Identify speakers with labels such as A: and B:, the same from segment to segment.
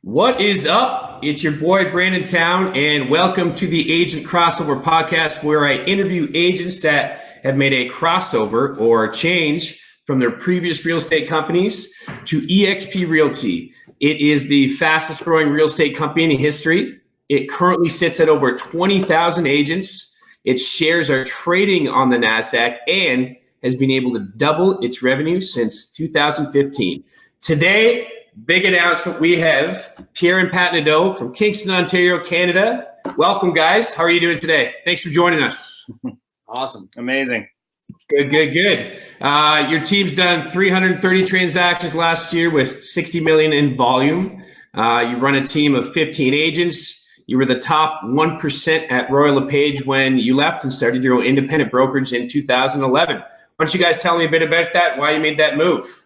A: What is up? It's your boy Brandon Town, and welcome to the Agent Crossover Podcast, where I interview agents that have made a crossover or change from their previous real estate companies to eXp Realty. It is the fastest growing real estate company in history. It currently sits at over 20,000 agents. Its shares are trading on the NASDAQ and has been able to double its revenue since 2015. Today, big announcement. We have Pierre and Pat Nadeau from Kingston, Ontario, Canada. Welcome, guys. How are you doing today? Thanks for joining us.
B: Awesome.
C: Amazing.
A: Good. Your team's done 330 transactions last year with 60 million in volume. You run a team of 15 agents. You were the top 1% at Royal LePage when you left and started your own independent brokerage in 2011. Why don't you guys tell me a bit about that, why you made that move?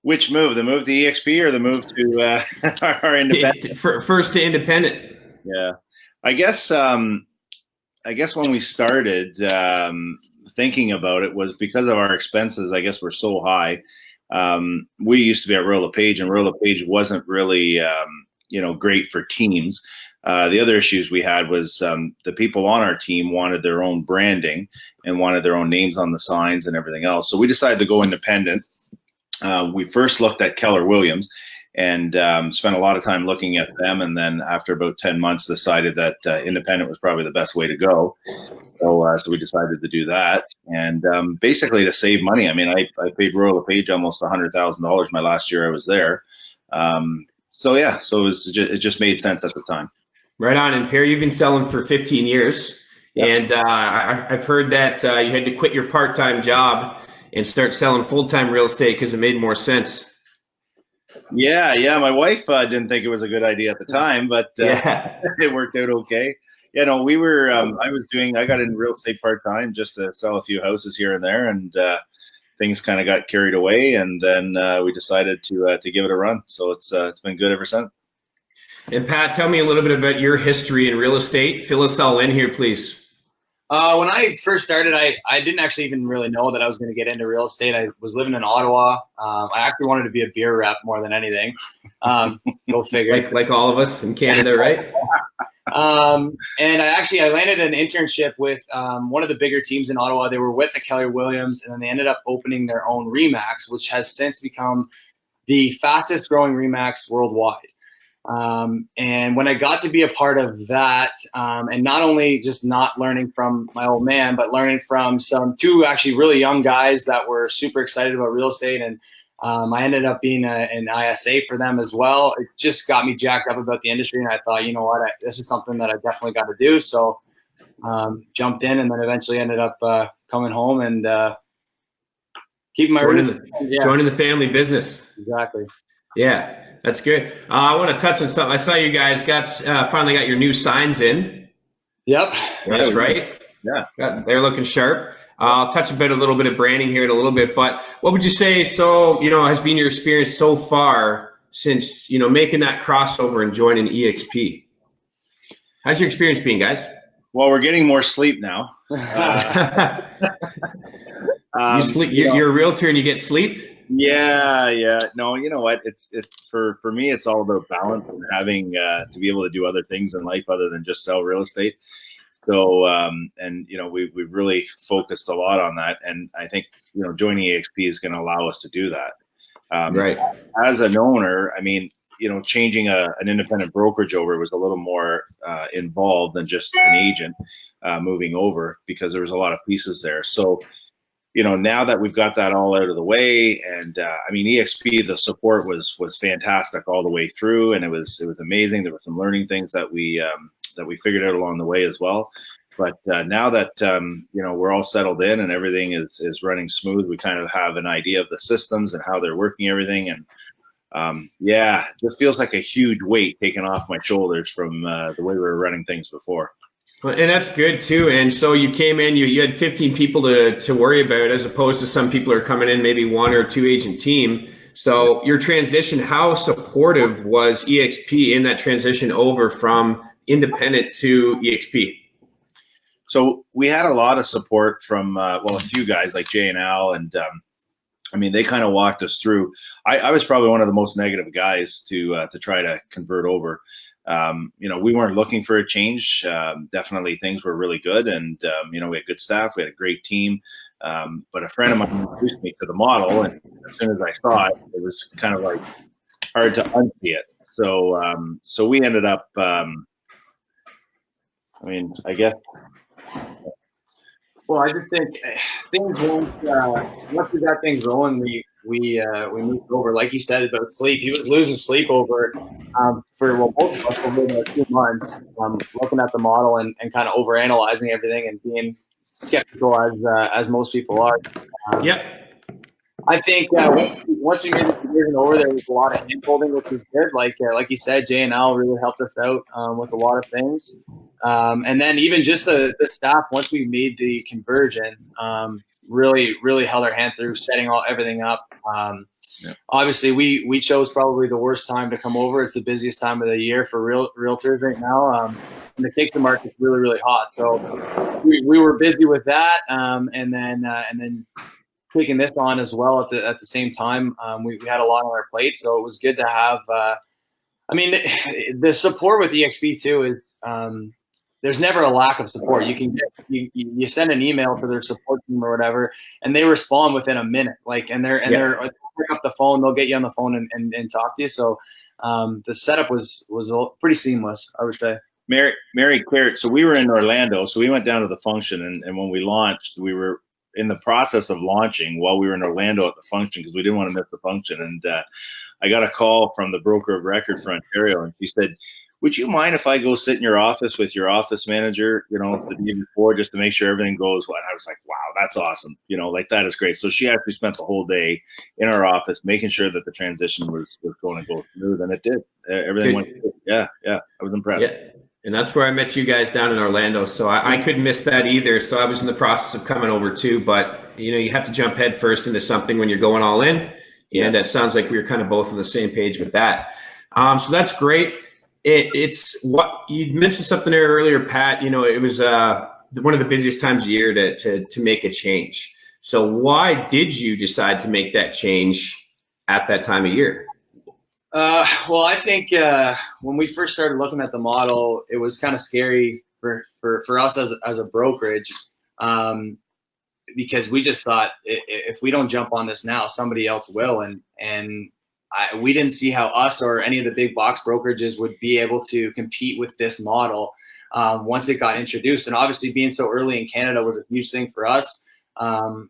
C: Which move? The move to EXP or the move to our independent?
A: First to independent.
C: Yeah, I guess when we started thinking about it was because of our expenses. I guess were so high. We used to be at Royal LePage, and Royal LePage wasn't really great for teams. The other issues we had was the people on our team wanted their own branding and wanted their own names on the signs and everything else. So we decided to go independent. We first looked at Keller Williams and spent a lot of time looking at them. And then after about 10 months, decided that independent was probably the best way to go. So we decided to do that. And basically to save money. I mean, I paid Royal LePage almost $100,000 my last year I was there. So it just made sense at the time.
A: Right on. And Pierre, you've been selling for 15 years. Yep. And I've heard that you had to quit your part-time job and start selling full-time real estate because it made more sense.
C: Yeah. My wife didn't think it was a good idea at the time, but it worked out okay. We were. I got in real estate part-time just to sell a few houses here and there, and things kind of got carried away, and then we decided to give it a run. So it's been good ever since.
A: And Pat, tell me a little bit about your history in real estate. Fill us all in here, please.
B: When I first started, I didn't actually even really know that I was going to get into real estate. I was living in Ottawa. I actually wanted to be a beer rep more than anything. Go figure.
A: Like all of us in Canada, right?
B: And I landed an internship with one of the bigger teams in Ottawa. They were with the Keller Williams, and then they ended up opening their own RE/MAX, which has since become the fastest growing RE/MAX worldwide. And when I got to be a part of that, and not only just not learning from my old man, but learning from two actually really young guys that were super excited about real estate. And I ended up being an ISA for them as well. It just got me jacked up about the industry. And I thought, you know what, this is something that I definitely got to do. So jumped in, and then eventually ended up coming home and keeping my
A: joining the family business.
B: Exactly.
A: Yeah. That's good. I want to touch on something. I saw you guys finally got your new signs in.
B: Yep.
A: That's right.
C: Yeah.
A: They're looking sharp. I'll touch a little bit of branding here in a little bit, but what would you say, has been your experience so far since, making that crossover and joining eXp? How's your experience been, guys?
C: Well, we're getting more sleep now.
A: You sleep. You're a realtor and you get sleep?
C: Yeah. No, you know what? It's for me, it's all about balance and having to be able to do other things in life other than just sell real estate. So, we've really focused a lot on that. And I think, joining eXp is going to allow us to do that.
A: Right.
C: As an owner, I mean, changing an independent brokerage over was a little more involved than just an agent moving over, because there was a lot of pieces there. So, now that we've got that all out of the way, and eXp, the support was fantastic all the way through, and it was amazing. There were some learning things that we figured out along the way as well. But now that we're all settled in and everything is running smooth, we kind of have an idea of the systems and how they're working, everything, and it just feels like a huge weight taken off my shoulders from the way we were running things before.
A: And that's good too. And so you came in, you had 15 people to worry about, as opposed to some people are coming in, maybe one or two agent team. So your transition, how supportive was eXp in that transition over from independent to eXp?
C: So we had a lot of support from, a few guys like Jay and Al, and I mean, they kind of walked us through. I was probably one of the most negative guys to try to convert over. We weren't looking for a change. Definitely things were really good, and we had good staff. We had a great team. But a friend of mine introduced me to the model, and as soon as I saw it, it was kind of like hard to unsee it. So we ended up. I guess.
B: Well, I just think things won't. Once we got things rolling, we moved over. Like you said about sleep, he was losing sleep over for both of us over the 2 months, looking at the model and kind of over analyzing everything and being skeptical as most people are.
A: Yep.
B: I think once we made the conversion over, there was a lot of hand holding, which was good. Like you said, Jay and Al really helped us out with a lot of things. And then even just the staff, once we made the conversion, really held our hand through setting everything up. Obviously, we chose probably the worst time to come over. It's the busiest time of the year for realtors right now. And the Kingston market's really hot. So we were busy with that. And then taking this on as well at the same time. We had a lot on our plate, so it was good to have. The support with eXp too is there's never a lack of support. You can you send an email to their support team or whatever, and they respond within a minute. They're pick up the phone, they'll get you on the phone and talk to you. So the setup was pretty seamless, I would say.
C: Mary cleared. So we were in Orlando, so we went down to the function, and when we launched, we were in the process of launching while we were in Orlando at the function because we didn't want to miss the function. And I got a call from the broker of record for Ontario, and she said, "Would you mind if I go sit in your office with your office manager, the day before, just to make sure everything goes well?" And I was like, "Wow, that's awesome! That is great." So she actually spent the whole day in our office making sure that the transition was going to go smooth, and it did. Everything went good. Yeah, I was impressed.
A: Yeah. And that's where I met you guys down in Orlando. So I couldn't miss that either. So I was in the process of coming over too. But, you have to jump head first into something when you're going all in. And it sounds like we were kind of both on the same page with that. So that's great. It's what you mentioned something there earlier, Pat. It was one of the busiest times of year to make a change. So why did you decide to make that change at that time of year?
B: Well, I think when we first started looking at the model, it was kind of scary for us as a brokerage because we just thought if we don't jump on this now, somebody else will. And we didn't see how us or any of the big box brokerages would be able to compete with this model once it got introduced. And obviously being so early in Canada was a huge thing for us. When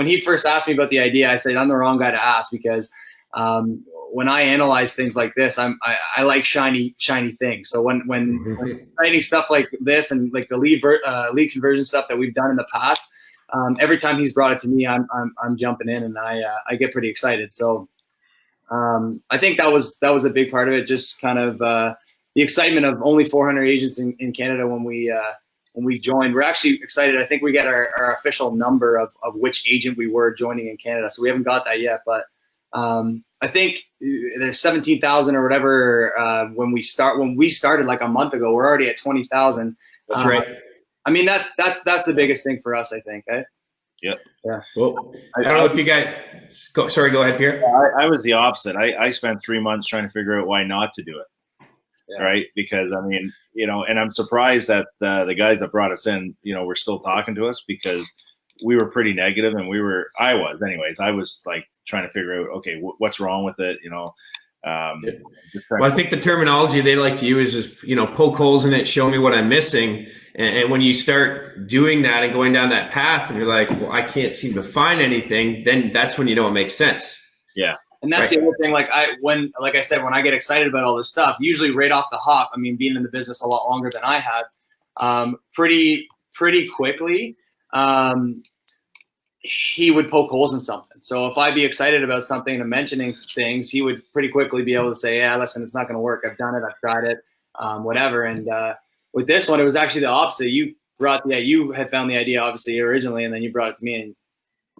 B: he first asked me about the idea, I said, I'm the wrong guy to ask because when I analyze things like this, I like shiny things. So when exciting stuff like this and like the lead conversion stuff that we've done in the past, every time he's brought it to me, I'm jumping in and I get pretty excited. So I think that was a big part of it. Just kind of the excitement of only 400 agents in Canada when we joined. We're actually excited. I think we got our official number of which agent we were joining in Canada. So we haven't got that yet, but I think there's 17,000 or whatever when we started like a month ago. We're already at 20,000.
A: That's right.
B: That's the biggest thing for us, I think. Eh?
C: Yeah.
A: Well, I don't know if you guys go. Sorry, go ahead, Pierre.
C: I was the opposite. I spent 3 months trying to figure out why not to do it. Yeah. Right, because and I'm surprised that the guys that brought us in, were still talking to us because we were pretty negative, and I was like trying to figure out, okay, what's wrong with it, Well,
A: I think the terminology they like to use is, poke holes in it, show me what I'm missing. And when you start doing that and going down that path and you're like, well, I can't seem to find anything, then that's when you know it makes sense.
B: Yeah. And that's the other thing. Like I said, when I get excited about all this stuff, usually right off the hop, being in the business a lot longer than I have, pretty quickly, he would poke holes in something. So if I'd be excited about something and mentioning things, he would pretty quickly be able to say, yeah, listen, it's not going to work. I've done it. I've tried it, whatever. And with this one, it was actually the opposite. You had found the idea obviously originally, and then you brought it to me, and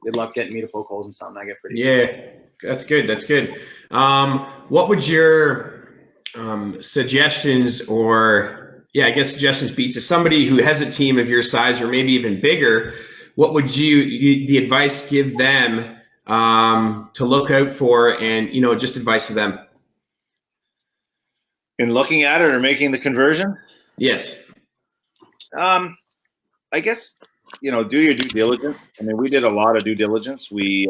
B: good luck getting me to poke holes in something. I get pretty excited.
A: That's good. That's good. What would your suggestions suggestions be to somebody who has a team of your size or maybe even bigger? What would the advice give them to look out for, and just advice to them?
C: In looking at it or making the conversion?
A: Yes.
C: I guess, do your due diligence. I mean, we did a lot of due diligence. We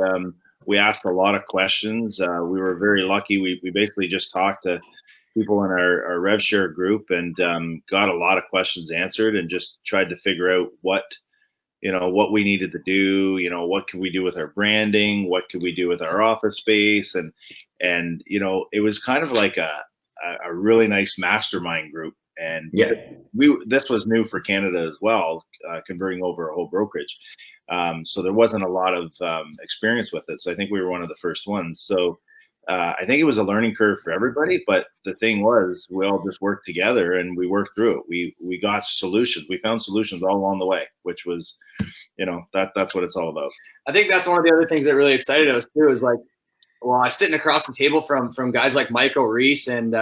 C: asked a lot of questions. We were very lucky. We basically just talked to people in our RevShare group and got a lot of questions answered, and just tried to figure out what we needed to do. What could we do with our branding? What could we do with our office space? And it was kind of like a really nice mastermind group. And
A: Yeah.
C: this was new for Canada as well, converting over a whole brokerage. So there wasn't a lot of experience with it. So I think we were one of the first ones. So I think it was a learning curve for everybody. But the thing was, we all just worked together and we worked through it. We got solutions. We found solutions all along the way, which was, that's what it's all about.
B: I think that's one of the other things that really excited us too, is like, well, I was sitting across the table from guys like Michael Reese and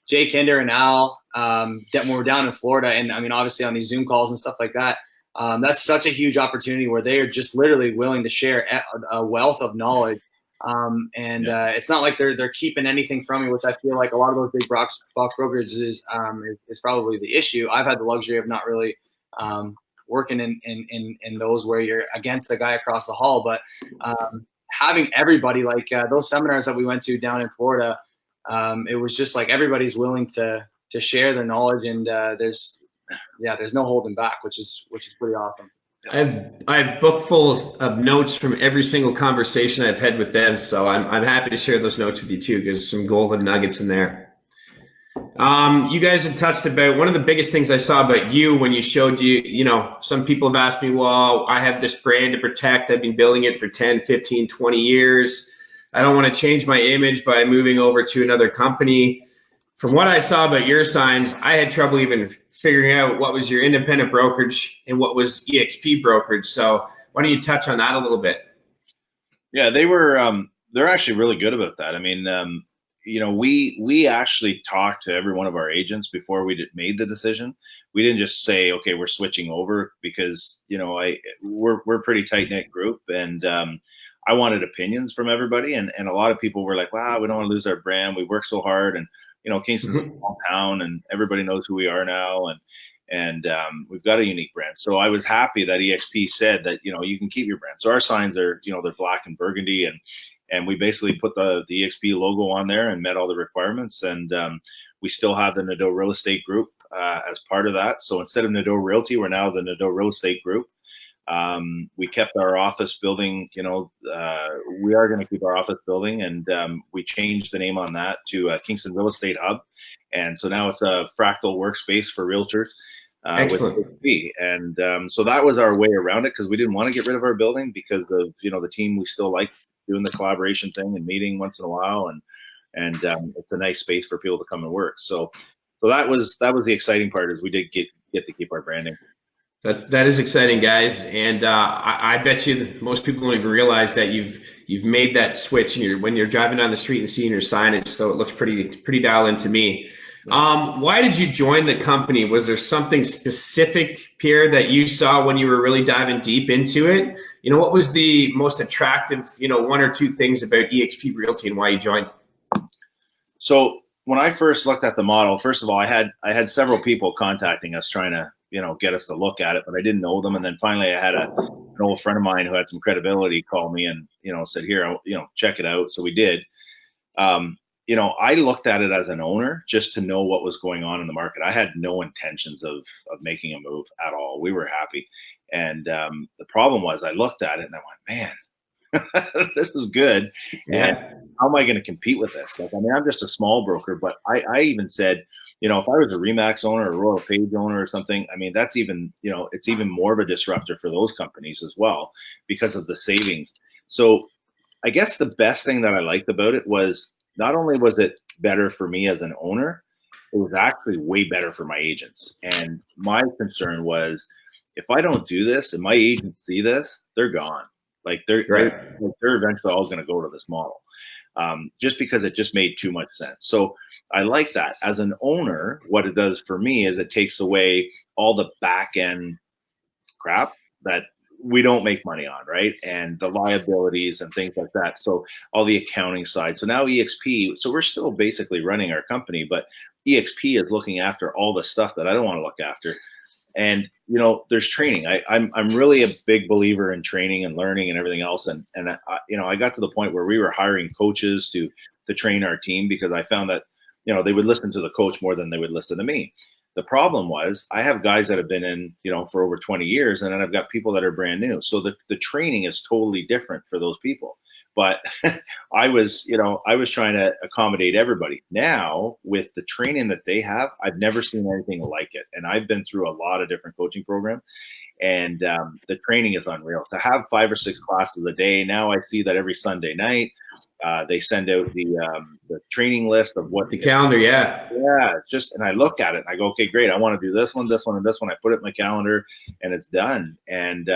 B: Jay Kinder and Al that were down in Florida. And I mean, obviously on these Zoom calls and stuff like that, that's such a huge opportunity where they are just literally willing to share a wealth of knowledge. It's not like they're keeping anything from me, which I feel like a lot of those big box brokerages is probably the issue. I've had the luxury of not really working in those where you're against the guy across the hall, but having everybody, like those seminars that we went to down in Florida, it was just like everybody's willing to share their knowledge, and there's no holding back, which is pretty awesome.
A: I've book full of notes from every single conversation I've had with them, so I'm happy to share those notes with you too, because there's some golden nuggets in there. You guys have touched about one of the biggest things I saw about you when you showed some people have asked me, well, I have this brand to protect. I've been building it for 10, 15, 20 years. I don't want to change my image by moving over to another company. From what I saw about your signs, I had trouble even figuring out what was your independent brokerage and what was eXp brokerage. So why don't you touch on that a little bit?
C: Yeah, they're actually really good about that. I mean, we actually talked to every one of our agents before we made the decision. We didn't just say, okay, we're switching over, because we're a pretty tight knit group, and I wanted opinions from everybody, and a lot of people were like, wow, we don't want to lose our brand. We work so hard, and Kingston's a small town, and everybody knows who we are now, and we've got a unique brand. So I was happy that eXp said that you can keep your brand. So our signs are they're black and burgundy, and we basically put the eXp logo on there and met all the requirements. And we still have the Nadeau Real Estate Group as part of that. So instead of Nadeau Realty, we're now the Nadeau Real Estate Group. We kept our office building, we are going to keep our office building, and we changed the name on that to Kingston Real Estate Hub. And so now it's a fractal workspace for realtors.
A: Excellent.
C: With eXp. And so that was our way around it, because we didn't want to get rid of our building, because of the team. We still like doing the collaboration thing and meeting once in a while, and it's a nice space for people to come and work. So that was the exciting part, is we did get to keep our branding.
A: That is exciting, guys, and I bet you most people don't even realize that you've made that switch when you're driving down the street and seeing your signage. So it looks pretty dialed in to me. Why did you join the company? Was there something specific, Pierre, that you saw when you were really diving deep into it? What was the most attractive, one or two things about eXp Realty and why you joined? So
C: when I first looked at the model, first of all, I had several people contacting us trying to get us to look at it, but I didn't know them. And then finally I had an old friend of mine who had some credibility call me and, said, here, check it out. So we did. I looked at it as an owner just to know what was going on in the market. I had no intentions of making a move at all. We were happy. And the problem was, I looked at it and I went, man, this is good.
A: Yeah.
C: And how am I going to compete with this? I'm just a small broker, but I even said, if I was a Remax owner or a Royal Page owner or something, that's even, it's even more of a disruptor for those companies as well, because of the savings. So I guess the best thing that I liked about it was, not only was it better for me as an owner, it was actually way better for my agents. And my concern was, if I don't do this and my agents see this, they're gone. They're eventually all going to go to this model, just because it just made too much sense. So I like that. As an owner, what it does for me is it takes away all the back end crap that we don't make money on, right? And the liabilities and things like that. So all the accounting side. So now eXp, so we're still basically running our company, but eXp is looking after all the stuff that I don't want to look after. And there's training. I'm really a big believer in training and learning and everything else. And I got to the point where we were hiring coaches to train our team, because I found that they would listen to the coach more than they would listen to me. The problem was I have guys that have been in for over 20 years, and then I've got people that are brand new. So the training is totally different for those people. But I was trying to accommodate everybody. Now, with the training that they have, I've never seen anything like it. And I've been through a lot of different coaching programs, and the training is unreal. To have 5 or 6 classes a day, now I see that every Sunday night, they send out the training list of what
A: the calendar. Yeah.
C: And I look at it and I go, okay, great. I want to do this one, and this one. I put it in my calendar and it's done. And,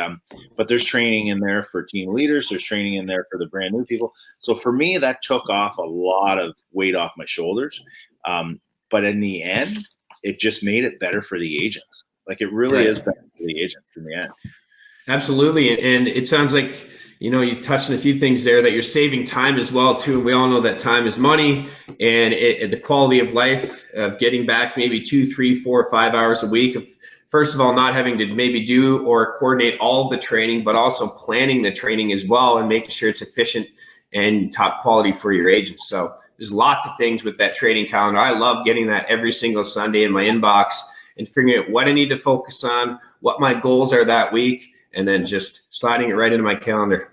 C: but there's training in there for team leaders. There's training in there for the brand new people. So for me, that took off a lot of weight off my shoulders. But in the end, it just made it better for the agents. Like, it really is better for the agents in the end.
A: Absolutely. And it sounds like, you touched on a few things there, that you're saving time as well too. And we all know that time is money, and the quality of life of getting back maybe 2, 3, 4, 5 hours a week of, first of all, not having to maybe do or coordinate all of the training, but also planning the training as well and making sure it's efficient and top quality for your agents. So there's lots of things with that training calendar. I love getting that every single Sunday in my inbox and figuring out what I need to focus on, what my goals are that week, and then just sliding it right into my calendar.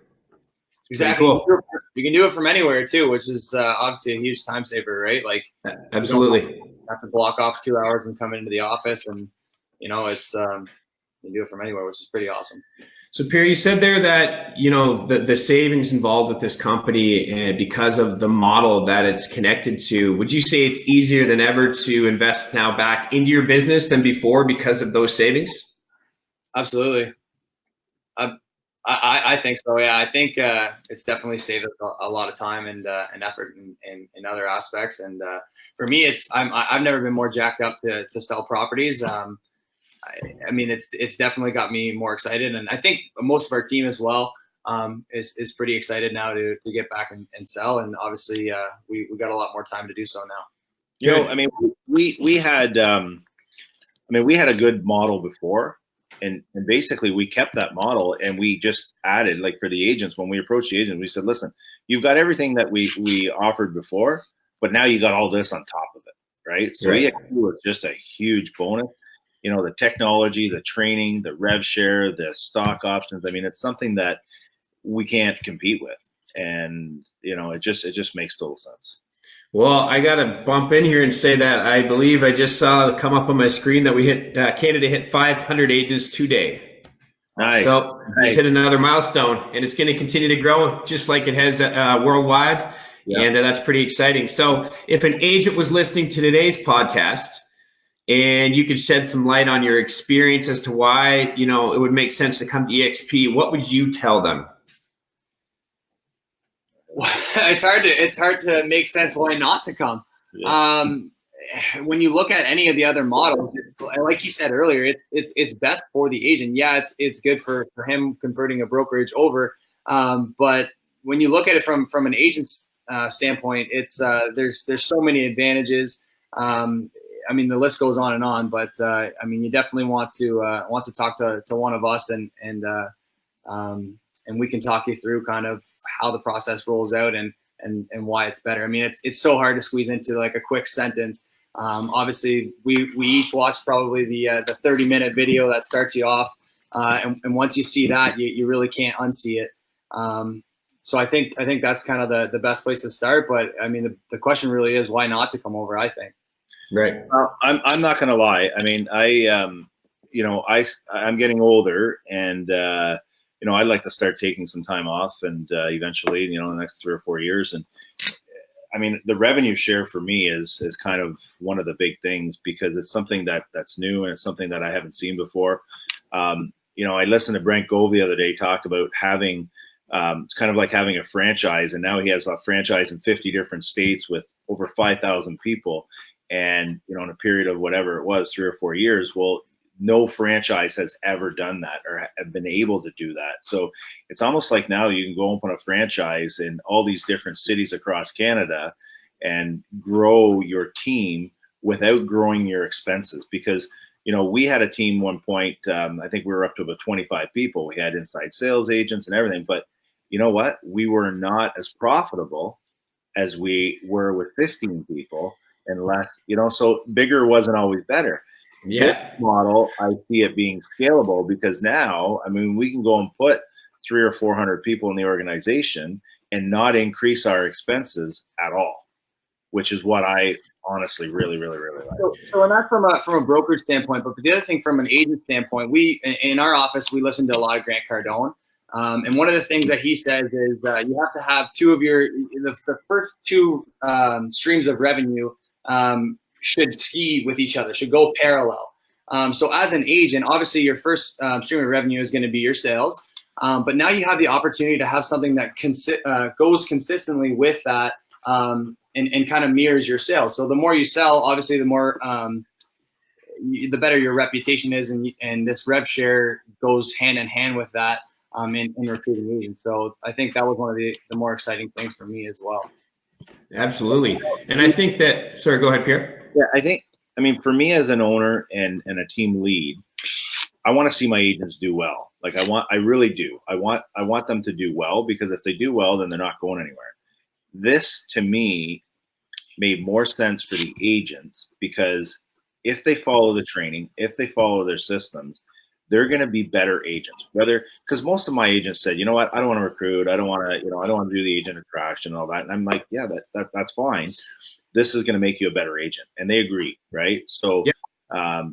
B: Exactly.
A: Cool.
B: You can do it from anywhere too, which is obviously a huge time saver, right? Like,
A: absolutely.
B: You have to block off 2 hours and come into the office, and it's you can do it from anywhere, which is pretty awesome.
A: So Pierre, you said there that the savings involved with this company, because of the model that it's connected to. Would you say it's easier than ever to invest now back into your business than before because of those savings?
B: Absolutely. I think so. Yeah, I think it's definitely saved us a lot of time and effort in other aspects. And for me, I've never been more jacked up to sell properties. I mean, it's definitely got me more excited, and I think most of our team as well is pretty excited now to get back and sell. And obviously, we got a lot more time to do so now.
C: I mean, we had a good model before. And basically we kept that model, and we just added, like, for the agents, when we approached the agent, we said, listen, you've got everything that we offered before, but now you got all this on top of it, right? So eXp was just a huge bonus. The technology, the training, the rev share, the stock options. I mean, it's something that we can't compete with. And, it just makes total sense.
A: Well, I got to bump in here and say that I believe I just saw it come up on my screen that we hit Canada hit 500 agents today.
C: Nice.
A: So just hit another milestone, and it's going to continue to grow just like it has worldwide. Yeah. And that's pretty exciting. So if an agent was listening to today's podcast and you could shed some light on your experience as to why, it would make sense to come to eXp, what would you tell them?
B: It's hard to make sense why not to come. Yeah. When you look at any of the other models, it's, like you said earlier, it's best for the agent. Yeah, it's good for him converting a brokerage over. But when you look at it from an agent's standpoint, it's there's so many advantages. I mean, the list goes on and on, but I mean, you definitely want to talk to one of us, and we can talk you through kind of how the process rolls out and why it's better. I mean, it's so hard to squeeze into like a quick sentence. Obviously, we each watched probably the 30-minute video that starts you off, and once you see that, you really can't unsee it. So I think that's kind of the best place to start. But I mean, the question really is why not to come over, I think.
A: Right.
C: I'm not going to lie. I mean, I'm getting older, and I'd like to start taking some time off, and eventually, in the next 3 or 4 years. And I mean, the revenue share for me is kind of one of the big things, because it's something that's new, and it's something that I haven't seen before. I listened to Brent Gove the other day talk about having, it's kind of like having a franchise, and now he has a franchise in 50 different states with over 5,000 people. And, in a period of whatever it was, 3 or 4 years, well, no franchise has ever done that or have been able to do that. So it's almost like now you can go open a franchise in all these different cities across Canada and grow your team without growing your expenses. Because, we had a team one point, I think we were up to about 25 people. We had inside sales agents and everything, but you know what? We were not as profitable as we were with 15 people and less, so bigger wasn't always better.
A: Yeah.
C: This model, I see it being scalable because now, we can go and put 300 or 400 people in the organization and not increase our expenses at all, which is what I honestly really, really, really like.
B: So and that's from a brokerage standpoint, but the other thing from an agent standpoint, we in our office we listen to a lot of Grant Cardone, and one of the things that he says is you have to have the first two streams of revenue should ski with each other, should go parallel. So as an agent, obviously your first stream of revenue is going to be your sales, but now you have the opportunity to have something that goes consistently with that. And kind of mirrors your sales. So the more you sell, obviously, the more the better your reputation is, and this rev share goes hand in hand with that in recruiting agents. So I think that was one of the more exciting things for me as well.
A: Absolutely, and I think that. Sorry, go ahead, Pierre.
C: Yeah, for me as an owner and a team lead, I want to see my agents do well. I really do. I want them to do well, because if they do well, then they're not going anywhere. This to me made more sense for the agents, because if they follow the training, if they follow their systems, they're going to be better agents. Because most of my agents said, you know what, I don't want to recruit. I don't want to, I don't want to do the agent attraction and all that. And I'm like, yeah, that's fine. This is going to make you a better agent. And they agree. Right. So,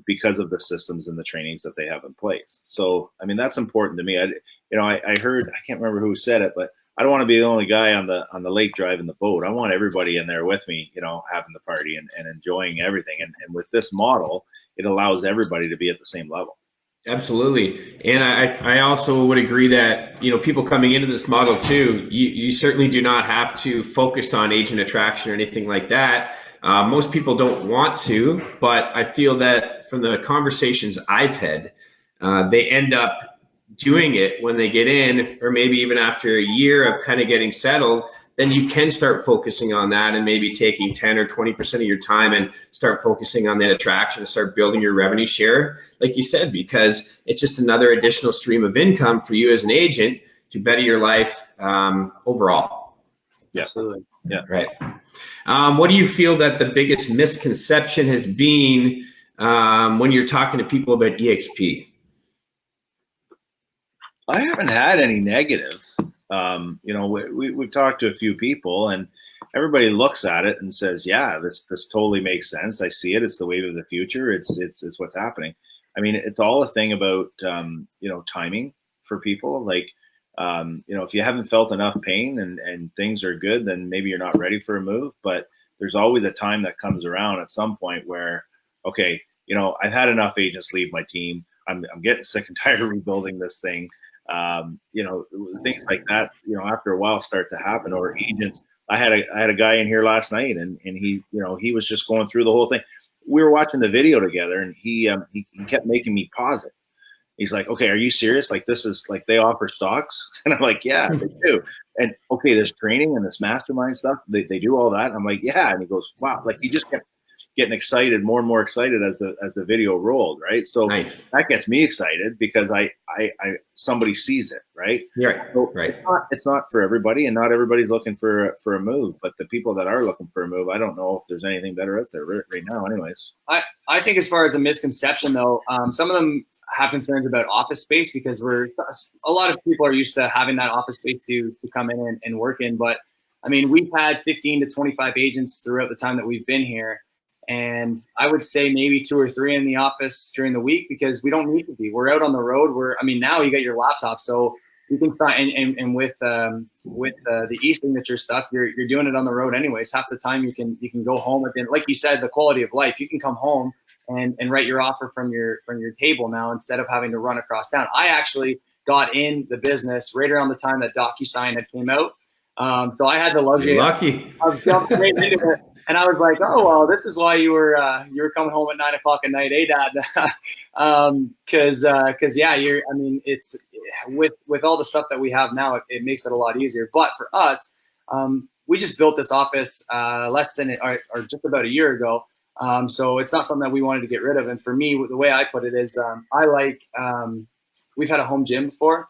C: because of the systems and the trainings that they have in place. So, that's important to me. I heard, I can't remember who said it, but I don't want to be the only guy on the lake driving the boat. I want everybody in there with me, having the party and enjoying everything. And with this model, it allows everybody to be at the same level.
A: Absolutely. And I also would agree that, people coming into this model too, you certainly do not have to focus on agent attraction or anything like that. Most people don't want to, but I feel that from the conversations I've had, they end up doing it when they get in, or maybe even after a year of kind of getting settled. Then you can start focusing on that and maybe taking 10 or 20% of your time and start focusing on that attraction and start building your revenue share, like you said, because it's just another additional stream of income for you as an agent to better your life overall.
C: Yeah, absolutely. Yeah.
A: Right. What do you feel that the biggest misconception has been when you're talking to people about eXp?
C: I haven't had any negative. We've talked to a few people, and everybody looks at it and says, "Yeah, this totally makes sense. I see it. It's the wave of the future. It's what's happening." It's all a thing about timing for people. If you haven't felt enough pain and things are good, then maybe you're not ready for a move. But there's always a time that comes around at some point where, okay, I've had enough agents leave my team. I'm getting sick and tired of rebuilding this thing. Things like that, after a while start to happen. Or agents, I had a guy in here last night, and he was just going through the whole thing. We were watching the video together, and he kept making me pause it. He's like, "Okay, are you serious? Like, this is like they offer stocks?" And I'm like, "Yeah, they do." And okay, there's training and this mastermind stuff. They do all that. And I'm like, "Yeah." And he goes, "Wow!" Like he just kept getting excited, more and more excited as the video rolled, right? So
A: nice.
C: That gets me excited because I somebody sees it, right?
A: Yeah,
C: so
A: right.
C: It's not for everybody, and not everybody's looking for a move. But the people that are looking for a move, I don't know if there's anything better out there right now. Anyways,
B: I think as far as a misconception though, some of them have concerns about office space, because a lot of people are used to having that office space to come in and work in. But we've had 15 to 25 agents throughout the time that we've been here. And I would say maybe 2 or 3 in the office during the week, because we don't need to be. We're out on the road. Now you got your laptop, so you can sign. And with the e-signature stuff, you're doing it on the road anyways. Half the time you can go home at the end. Like you said, the quality of life. You can come home and write your offer from your table now, instead of having to run across town. I actually got in the business right around the time that DocuSign had came out. So I had the luxury
A: lucky.
B: of jumping right into it. And I was like, oh, well, this is why you were coming home at 9 o'clock at night, Dad? Because yeah, it's with all the stuff that we have now, it makes it a lot easier. But for us, we just built this office less than or just about a year ago. So it's not something that we wanted to get rid of. And for me, the way I put it is, we've had a home gym before,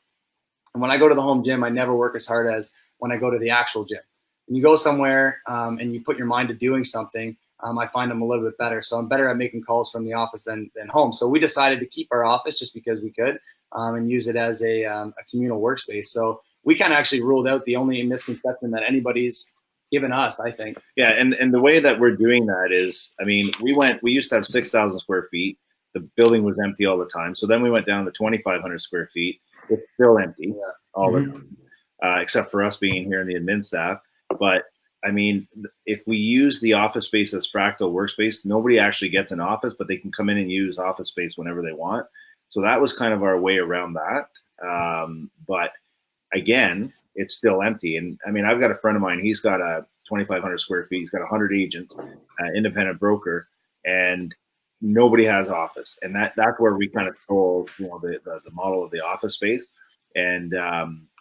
B: and when I go to the home gym, I never work as hard as when I go to the actual gym. When you go somewhere and you put your mind to doing something, I find I'm a little bit better. So I'm better at making calls from the office than home. So we decided to keep our office just because we could and use it as a communal workspace. So we kind of actually ruled out the only misconception that anybody's given us, I think.
C: Yeah, and the way that we're doing that is, I mean, we used to have 6,000 square feet. The building was empty all the time. So then we went down to 2,500 square feet. It's still empty all the time, except for us being here in the admin staff. But I mean, if we use the office space as fractal workspace, nobody actually gets an office, but they can come in and use office space whenever they want. So that was kind of our way around that. But again, it's still empty. And I mean, I've got a friend of mine, he's got a 2,500 square feet. He's got 100 agents, independent broker, and nobody has office. And that's where we kind of stole, the model of the office space. And,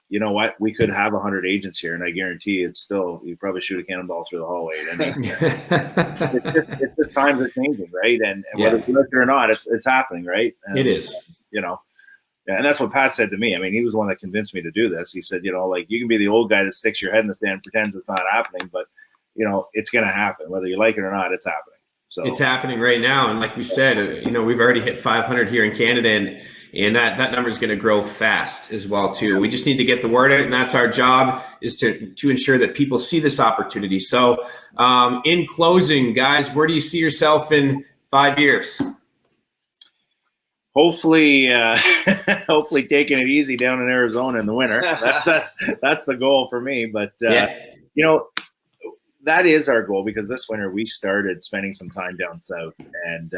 C: you know what? We could have 100 agents here, and I guarantee it's still, you probably shoot a cannonball through the hallway. I mean, it's just times are changing, right? And whether it's like it or not, it's happening, right? And,
A: it is.
C: And that's what Pat said to me. I mean, he was the one that convinced me to do this. He said, like, you can be the old guy that sticks your head in the sand and pretends it's not happening, but, it's going to happen. Whether you like it or not, it's happening. So
A: it's happening right now. And like we said, we've already hit 500 here in Canada, and that number is going to grow fast as well too. We just need to get the word out, and that's our job, is to ensure that people see this opportunity. So in closing, guys, where do you see yourself in 5 years?
C: Hopefully taking it easy down in Arizona in the winter. That's the goal for me. But that is our goal, because this winter we started spending some time down south and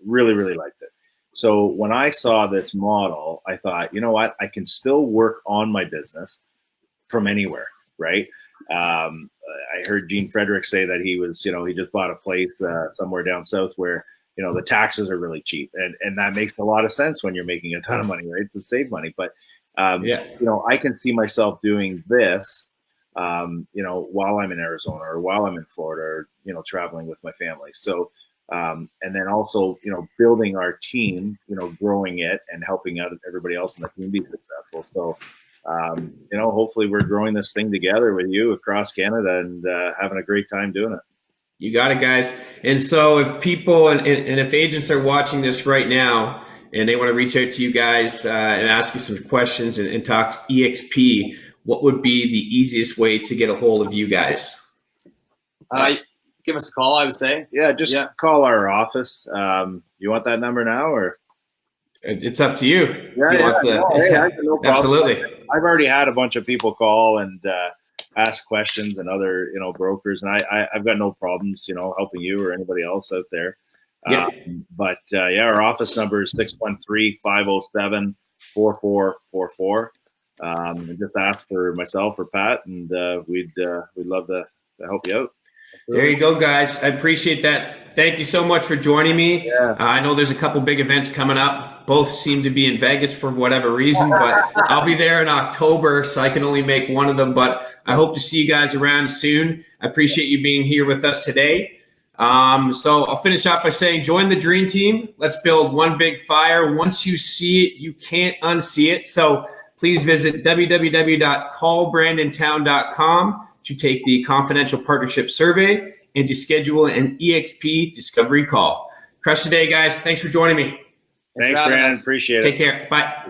C: really, really liked it. So when I saw this model, I thought, you know what, I can still work on my business from anywhere, right? I heard Gene Frederick say that he was, he just bought a place somewhere down south where, the taxes are really cheap. And that makes a lot of sense when you're making a ton of money, right? To save money. But, I can see myself doing this, while I'm in Arizona or while I'm in Florida or, traveling with my family. So, and then also, building our team, growing it and helping out everybody else in the team be successful. So, hopefully we're growing this thing together with you across Canada and having a great time doing it.
A: You got it, guys. And so if people and if agents are watching this right now and they want to reach out to you guys and ask you some questions and talk eXp, what would be the easiest way to get a hold of you guys?
B: Give us a call, I would say.
C: Yeah, just call our office. You want that number now, or?
A: It's up to you.
C: No
A: absolutely.
C: I've already had a bunch of people call and ask questions, and other brokers, and I've got no problems helping you or anybody else out there. But our office number is 613-507-4444. And just ask for myself or Pat, and we'd love to help you out.
A: There you go, guys. I appreciate that. Thank you so much for joining me.
C: Yeah.
A: I know there's a couple big events coming up. Both seem to be in Vegas for whatever reason, but I'll be there in October, so I can only make one of them. But I hope to see you guys around soon. I appreciate you being here with us today. So I'll finish up by saying, join the dream team. Let's build one big fire. Once you see it, you can't unsee it. So please visit www.callbrandontown.com to take the confidential partnership survey and to schedule an eXp discovery call. Crush the day, guys. Thanks for joining me.
C: Thanks, Brandon. Appreciate it.
A: Take care. Bye.